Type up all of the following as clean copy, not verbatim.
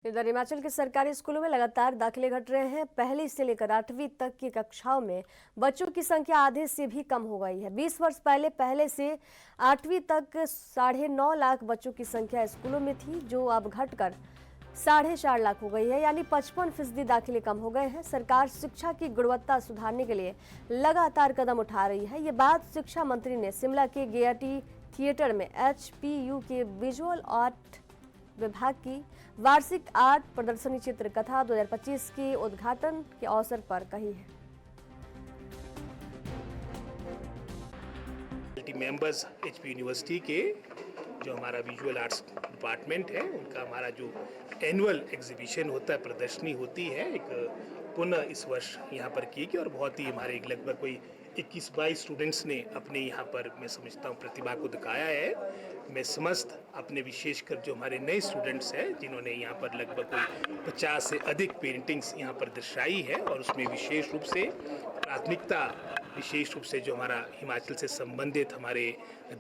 इधर हिमाचल के सरकारी स्कूलों में लगातार दाखिले घट रहे हैं। पहली से लेकर 8वीं तक की कक्षाओं में बच्चों की संख्या आधे से भी कम हो गई है। 20 वर्ष पहले पहले से 8वीं तक 9.5 लाख बच्चों की संख्या स्कूलों में थी, जो अब घटकर 4.5 लाख हो गई है, यानी 55% दाखिले कम हो गए हैं। सरकार शिक्षा की गुणवत्ता सुधारने के लिए लगातार कदम उठा रही है। ये बात शिक्षा मंत्री ने शिमला के गेयटी थिएटर में HPU के विजुअल आर्ट विभाग की वार्षिक आर्ट प्रदर्शनी चित्रकथा 2025 के उद्घाटन के अवसर पर कही है। मेंबर्स HP यूनिवर्सिटी के जो हमारा विजुअल आर्ट्स डिपार्टमेंट है, उनका हमारा जो एनुअल एग्जीबिशन होता है, प्रदर्शनी होती है, एक पुनः इस वर्ष यहाँ पर की गई और बहुत ही हमारे लगभग कोई 21-22 स्टूडेंट्स ने अपने यहाँ पर, मैं समझता हूँ, प्रतिभा को दिखाया है। मैं समस्त अपने विशेषकर जो हमारे नए स्टूडेंट्स हैं, जिन्होंने यहाँ पर लगभग कोई 50 से अधिक पेंटिंग्स यहाँ पर दर्शाई है और उसमें विशेष रूप से प्राथमिकता, विशेष रूप से जो हमारा हिमाचल से संबंधित हमारे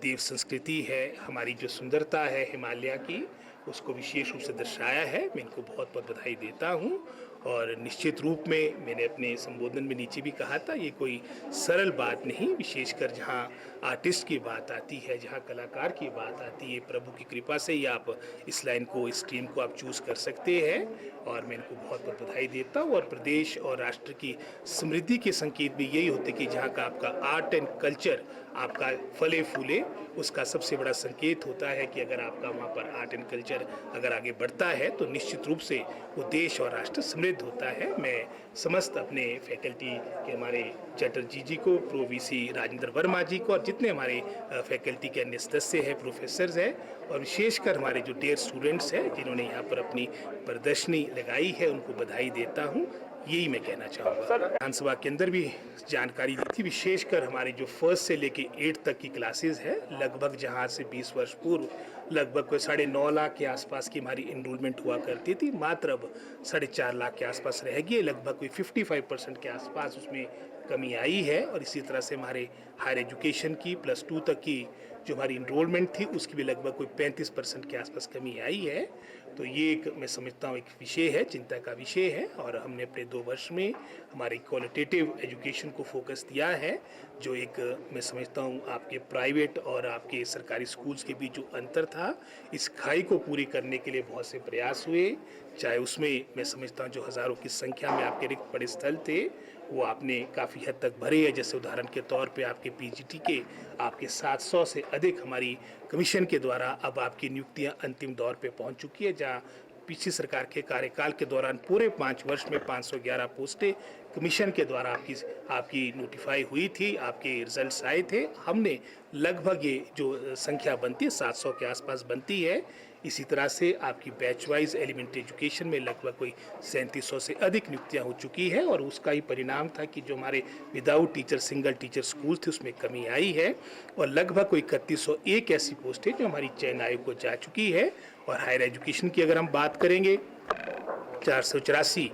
देव संस्कृति है, हमारी जो सुंदरता है हिमालय की, उसको विशेष रूप से दर्शाया है। मैं इनको बहुत बहुत बधाई देता हूँ और निश्चित रूप में मैंने अपने संबोधन में नीचे भी कहा था, ये कोई सरल बात नहीं, विशेषकर जहाँ आर्टिस्ट की बात आती है, जहाँ कलाकार की बात आती है, प्रभु की कृपा से ही आप इस लाइन को, इस स्ट्रीम को आप चूज़ कर सकते हैं और मैं इनको बहुत बहुत बधाई देता हूँ। और प्रदेश और राष्ट्र की समृद्धि के संकेत भी यही होते कि जहाँ का आपका आर्ट एंड कल्चर आपका फले फूले, उसका सबसे बड़ा संकेत होता है कि अगर आपका वहाँ पर आर्ट एंड कल्चर अगर आगे बढ़ता है तो निश्चित रूप से वो देश और राष्ट्र समृद्ध होता है। मैं समस्त अपने फैकल्टी के हमारे चटर्जी जी को, प्रो VC राजेंद्र वर्मा जी को और जितने हमारे फैकल्टी के अन्य सदस्य हैं, प्रोफेसर्स हैं और विशेषकर हमारे जो डेयर स्टूडेंट्स हैं जिन्होंने यहाँ पर अपनी प्रदर्शनी लगाई है, उनको बधाई देता हूँ। यही मैं कहना चाहूँगा। विधानसभा के अंदर भी जानकारी दी थी, विशेषकर हमारी जो 1st से लेके 8 तक की क्लासेस है, लगभग जहाँ से 20 वर्ष पूर्व लगभग कोई 9.5 लाख के आसपास की हमारी इनरोलमेंट हुआ करती थी, मात्र अब 4.5 लाख के आसपास रह गई है। लगभग कोई 55% के आसपास उसमें कमी आई है और इसी तरह से हमारे हायर एजुकेशन की +2 तक की जो हमारी इनरोलमेंट थी, उसकी भी लगभग कोई 35% के आसपास कमी आई है। तो ये एक, मैं समझता हूँ, एक विषय है, चिंता का विषय है और हमने अपने 2 वर्ष में हमारे क्वालिटेटिव एजुकेशन को फोकस दिया है। जो एक, मैं समझता हूँ, आपके प्राइवेट और आपके सरकारी स्कूल्स के बीच जो अंतर था, इस खाई को पूरी करने के लिए बहुत से प्रयास हुए। चाहे उसमें मैं समझता हूँ जो हज़ारों की संख्या में आपके रिक्त पड़े स्थल थे, वो आपने काफ़ी हद तक भरे हैं। जैसे उदाहरण के तौर पे आपके PGT के आपके 700 से अधिक हमारी कमीशन के द्वारा अब आपकी नियुक्तियां अंतिम दौर पे पहुंच चुकी है, जहां पिछली सरकार के कार्यकाल के दौरान पूरे 5 वर्ष में 511 पोस्टें कमीशन के द्वारा आपकी नोटिफाई हुई थी, आपके रिजल्ट्स आए थे। हमने लगभग ये जो संख्या बनती है 700 के आसपास बनती है। इसी तरह से आपकी बैच वाइज एलिमेंट्री एजुकेशन में लगभग कोई 3700 से अधिक नियुक्तियां हो चुकी है और उसका ही परिणाम था कि जो हमारे without teacher single teacher school थे, उसमें कमी आई है और लगभग कोई 3101 ऐसी पोस्टें जो हमारी चयन आयोग को जा चुकी है। और हायर एजुकेशन की अगर हम बात करेंगे, 484